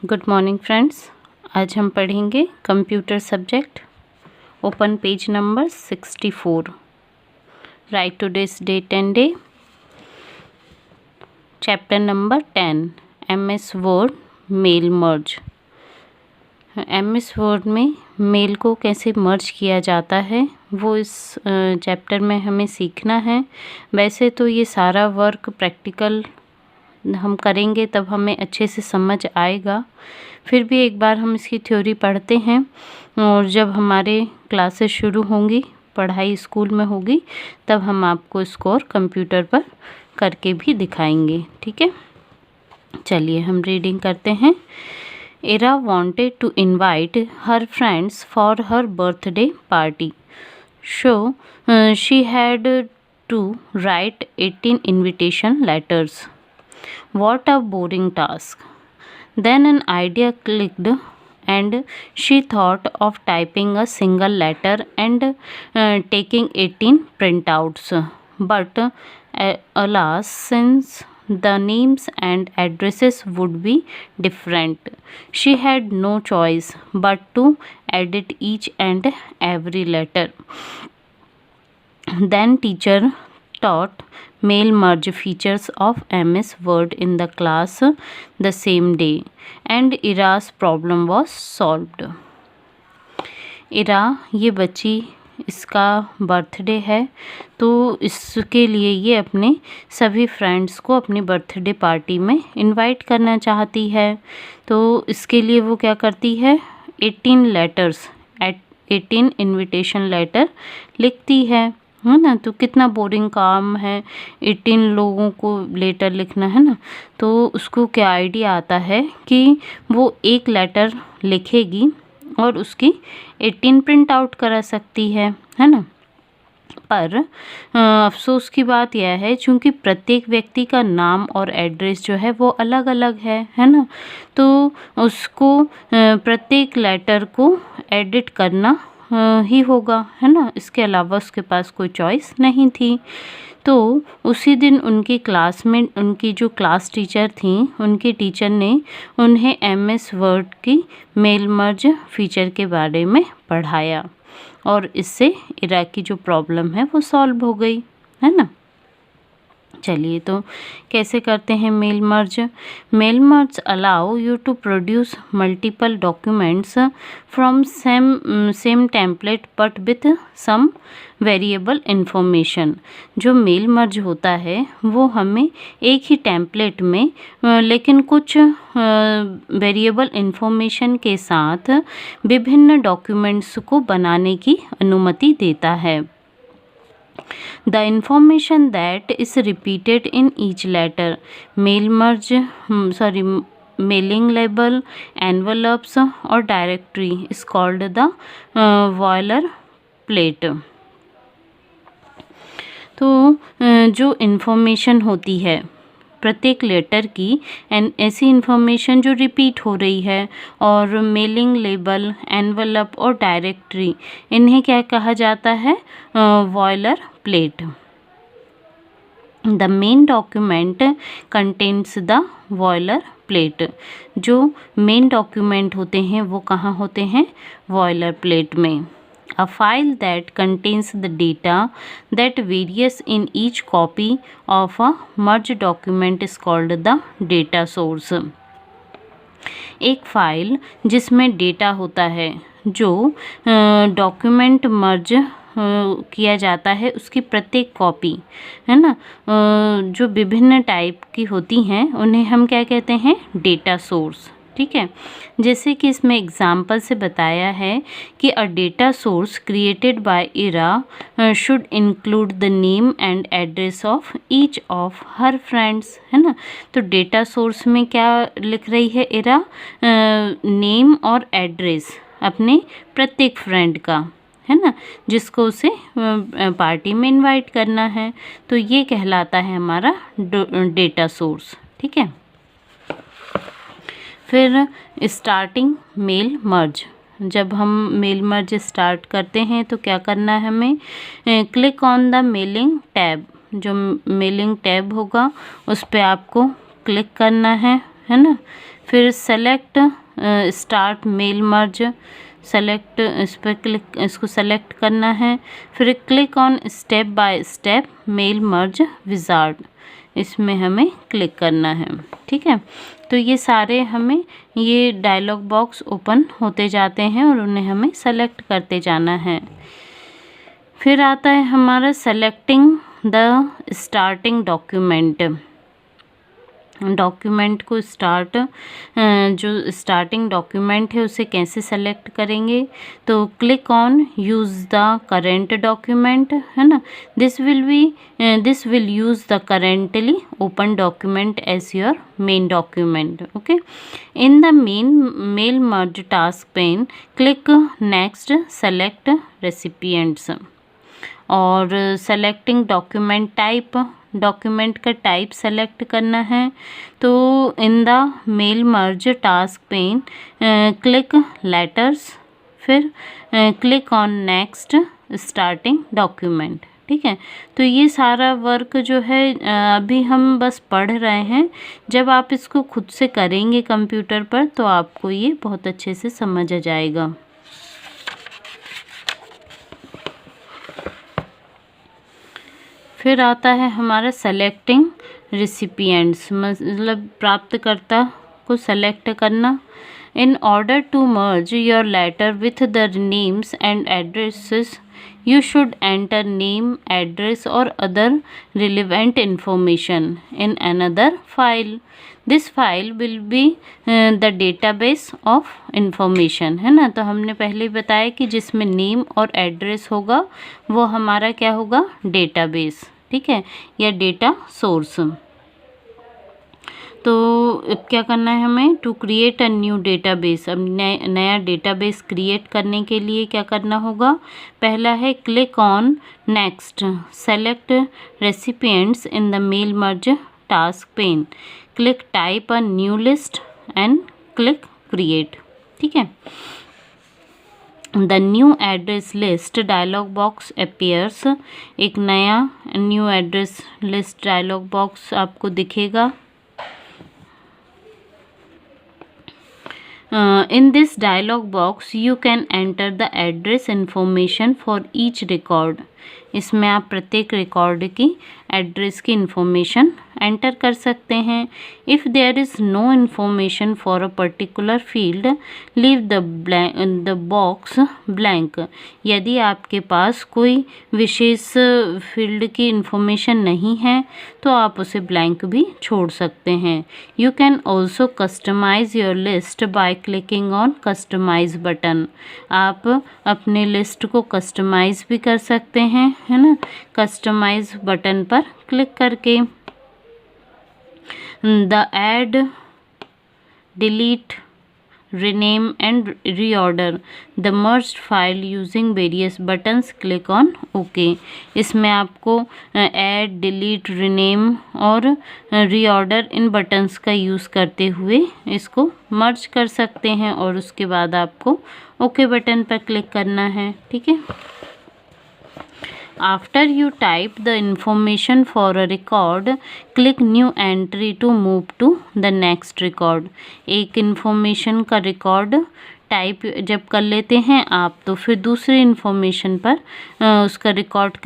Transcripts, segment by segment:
Good morning friends. आज हम पढ़ेंगे computer subject. Open page number 64। Write today's date and day. Chapter number 10 MS word mail merge. MS word में mail को कैसे मर्ज किया जाता है वो इस चैप्टर में हमें सीखना है। वैसे तो ये सारा वर्क प्रैक्टिकल हम करेंगे तब हमें अच्छे से समझ आएगा, फिर भी एक बार हम इसकी थ्योरी पढ़ते हैं और जब हमारे क्लासेस शुरू होंगी, पढ़ाई स्कूल में होगी, तब हम आपको इसको और कंप्यूटर पर करके भी दिखाएंगे। ठीक है, चलिए हम रीडिंग करते हैं। Ira wanted to invite her friends for her birthday party, so she had to write 18 invitation letters. What a boring task. Then an idea clicked and she thought of typing a single letter and taking 18 printouts. But alas, since the names and addresses would be different, she had no choice but to edit each and every letter. Then teacher taught mail merge features of MS Word in the class the same day and Ira's problem was solved. इरा ये बच्ची, इसका birthday है तो इसके लिए ये अपने सभी फ्रेंड्स को अपनी बर्थडे पार्टी में इनवाइट करना चाहती है। तो इसके लिए वो क्या करती है, 18 लेटर्स 18 इनविटेशन लेटर लिखती है ना। तो कितना बोरिंग काम है 18 लोगों को लेटर लिखना, है ना। तो उसको क्या आइडिया आता है कि वो एक लेटर लिखेगी और उसकी 18 प्रिंट आउट करा सकती है ना। पर अफसोस की बात यह है, चूंकि प्रत्येक व्यक्ति का नाम और एड्रेस जो है वो अलग अलग है ना। तो उसको प्रत्येक लेटर को एडिट करना ही होगा, है ना। इसके अलावा उसके पास कोई चॉइस नहीं थी। तो उसी दिन उनकी क्लास में उनकी जो क्लास टीचर थी, उनकी टीचर ने उन्हें MS वर्ड की मेल मर्ज फीचर के बारे में पढ़ाया और इससे इरा की जो प्रॉब्लम है वो सॉल्व हो गई, है ना। चलिए तो कैसे करते हैं mail merge. Mail merge allow you to produce multiple documents from same template but with some variable information. जो मेल मर्ज होता है वो हमें एक ही टेम्पलेट में लेकिन कुछ वेरिएबल इंफॉर्मेशन के साथ विभिन्न डॉक्यूमेंट्स को बनाने की अनुमति देता है। The information that is repeated in each letter, mailing label, envelopes or directory is called the boilerplate. तो जो इन्फॉर्मेशन होती है प्रत्येक लेटर की, ऐसी इन्फॉर्मेशन जो रिपीट हो रही है, और मेलिंग लेबल, एनवलप और डायरेक्टरी, इन्हें क्या कहा जाता है, boiler plate. The main document contains the boiler plate. जो मेन डॉक्यूमेंट होते हैं वो कहाँ होते हैं, बॉयलर प्लेट में। A file that contains the data that varies in each copy of a merged document is called the data source. एक file जिसमें डेटा होता है, जो डॉक्यूमेंट मर्ज किया जाता है, उसकी प्रत्येक कॉपी, है ना, जो विभिन्न टाइप की होती हैं, उन्हें हम क्या कहते हैं, डेटा सोर्स। ठीक है, जैसे कि इसमें एग्जाम्पल से बताया है कि a data source created by इरा should include the name and address of each of her friends, है ना। तो डेटा सोर्स में क्या लिख रही है इरा, नेम और एड्रेस अपने प्रत्येक फ्रेंड का, है ना, जिसको उसे पार्टी में इनवाइट करना है। तो ये कहलाता है हमारा डेटा सोर्स। ठीक है, फिर स्टार्टिंग मेल मर्ज। जब हम मेल मर्ज स्टार्ट करते हैं तो क्या करना है हमें, click on the mailing tab. जो मेलिंग टैब होगा उस पर आपको क्लिक करना है ना। फिर select start mail merge, select इस पर क्लिक, इसको सेलेक्ट करना है। फिर click on step by step mail merge wizard, इसमें हमें क्लिक करना है। ठीक है, तो ये सारे हमें ये डायलॉग बॉक्स ओपन होते जाते हैं और उन्हें हमें सेलेक्ट करते जाना है। फिर आता है हमारा selecting the starting document. Document को जो स्टार्टिंग डॉक्यूमेंट है उसे कैसे सेलेक्ट करेंगे, तो click on use the current document, है ना। This will use the currently open document as your main document. Okay, in the mail merge task pane click next select recipients. और selecting document type, document का type select करना है। तो in the mail merge task pane click letters, फिर click on next starting document. ठीक है, तो ये सारा वर्क जो है अभी हम बस पढ़ रहे हैं। जब आप इसको खुद से करेंगे कंप्यूटर पर तो आपको ये बहुत अच्छे से समझ आ जाएगा। फिर आता है हमारा सेलेक्टिंग रिसिपिएंट्स, मतलब प्राप्तकर्ता को सेलेक्ट करना। In order to merge your letter with the names and addresses you should enter name, address or other relevant information in another file. This file will be the database of information, है ना। तो हमने पहले ही बताया कि जिसमें name और address होगा वो हमारा क्या होगा, डेटाबेस। ठीक है, या डेटा सोर्स। तो अब क्या करना है हमें, to create a new database. अब नया डेटाबेस क्रिएट करने के लिए क्या करना होगा, पहला है click on next select recipients in the mail merge task pane, click type a new list and click create. ठीक है, the new address list dialog box appears, एक नया new address list dialog box आपको दिखेगा। In this dialog box you can enter the address information for each record. इसमें आप प्रत्येक record की एड्रेस की इंफॉर्मेशन एंटर कर सकते हैं। If there is no information for a particular field leave the box blank. यदि आपके पास कोई विशेष फील्ड की इंफॉर्मेशन नहीं है तो आप उसे ब्लैंक भी छोड़ सकते हैं। You can also customize your list by clicking on customize button. आप अपने लिस्ट को कस्टमाइज भी कर सकते हैं, है ना, कस्टमाइज बटन पर क्लिक करके। The add, delete, rename and reorder the merged file using various buttons, click on OK। इसमें आपको ऐड, डिलीट, रीनेम और रीऑर्डर इन बटन्स का यूज़ करते हुए इसको मर्ज कर सकते हैं और उसके बाद आपको OK बटन पर क्लिक करना है। ठीक है, After you type the information for a record, click new entry to move to the next record। एक information का record टाइप जब कर लेते हैं आप तो फिर दूसरी इन्फॉर्मेशन पर उसका रिकॉर्ड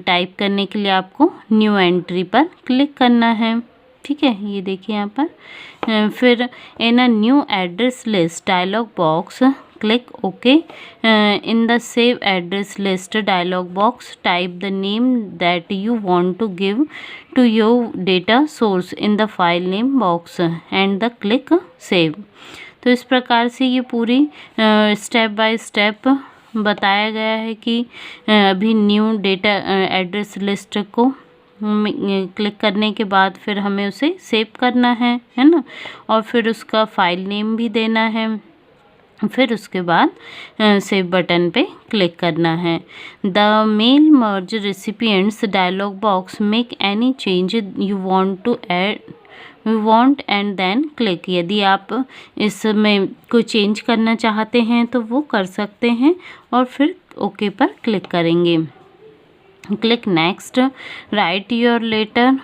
टाइप करने के लिए आपको न्यू एंट्री पर क्लिक करना है। ठीक है, ये देखिए यहाँ पर। फिर in a new address list dialog box click OK। In the save address list dialog box, type the name that you want to give to your data source in the file name box and the click save। तो इस प्रकार से ये पूरी step by step बताया गया है कि अभी न्यू डेटा एड्रेस लिस्ट को क्लिक करने के बाद फिर हमें उसे सेव करना है ना, और फिर उसका फाइल नेम भी देना है। फिर उसके बाद सेव बटन पे क्लिक करना है। The mail merge recipients dialog box make any change you want and then click. यदि आप इसमें कोई चेंज करना चाहते हैं तो वो कर सकते हैं और फिर ओके पर क्लिक करेंगे। Click next, write your letter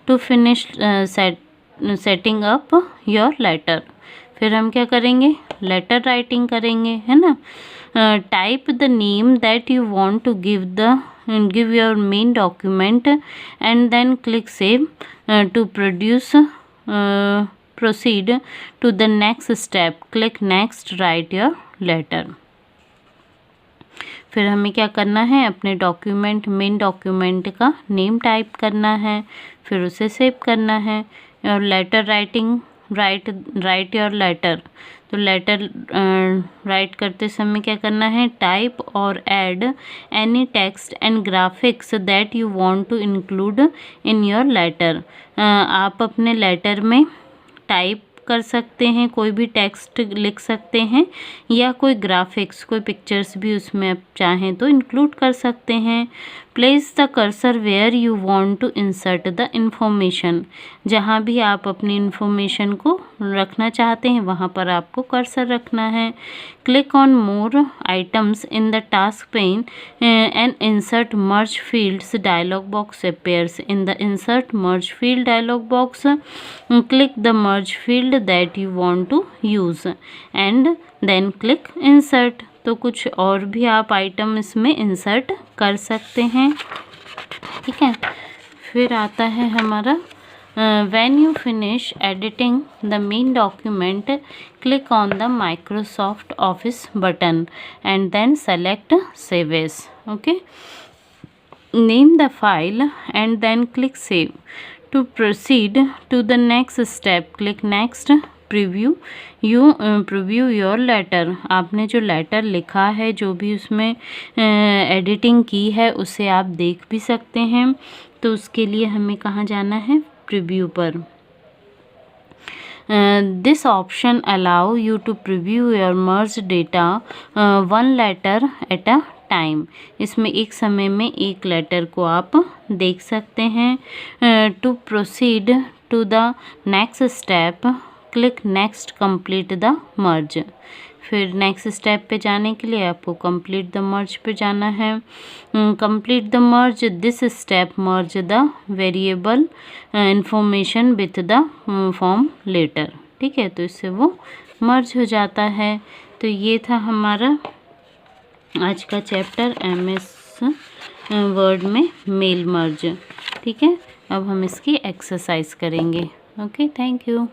to finish setting up your letter. फिर हम क्या करेंगे, लेटर राइटिंग करेंगे, है ना। Type the name that you want to give your main document and then click save to proceed to the next step, click next, write your letter। फिर हमें क्या करना है, अपने डॉक्यूमेंट, मेन डॉक्यूमेंट का नेम टाइप करना है, फिर उसे सेव करना है। और letter writing, write your letter, तो लेटर राइट करते समय क्या करना है, टाइप और add any text and graphics that you want to include in your letter. आप अपने लेटर में टाइप कर सकते हैं, कोई भी टेक्स्ट लिख सकते हैं, या कोई ग्राफिक्स, कोई पिक्चर्स भी उसमें आप चाहें तो इंक्लूड कर सकते हैं। Place the cursor where you want to insert the information, जहाँ भी आप अपनी इंफॉर्मेशन को रखना चाहते हैं वहाँ पर आपको कर्सर रखना है। Click on more items in the task pane and insert merge fields dialog box appears। in the insert merge field dialog box, click the merge field that you want to use and then click insert। तो कुछ और भी आप item इसमें insert कर सकते हैं, ठीक है। फिर आता है हमारा when you finish editing the main document, click on the Microsoft Office button and then select Save As। okay, name the file and then click Save। to proceed to the next step, click Next। Preview your letter, आपने जो letter लिखा है, जो भी उसमें editing की है, उसे आप देख भी सकते हैं। तो उसके लिए हमें कहाँ जाना है, प्रीव्यू पर। This option allow you to preview your merge data one letter at a time. इसमें एक समय में एक लेटर को आप देख सकते हैं। To proceed to the next step, click next, complete the merge. फिर नेक्स्ट स्टेप पे जाने के लिए आपको कंप्लीट द मर्ज पे जाना है। Complete the merge, this step merge the variable information with the form letter, ठीक है। तो इससे वो मर्ज हो जाता है। तो ये था हमारा आज का चैप्टर MS वर्ड में मेल मर्ज, ठीक है। अब हम इसकी एक्सरसाइज करेंगे। Okay, thank you.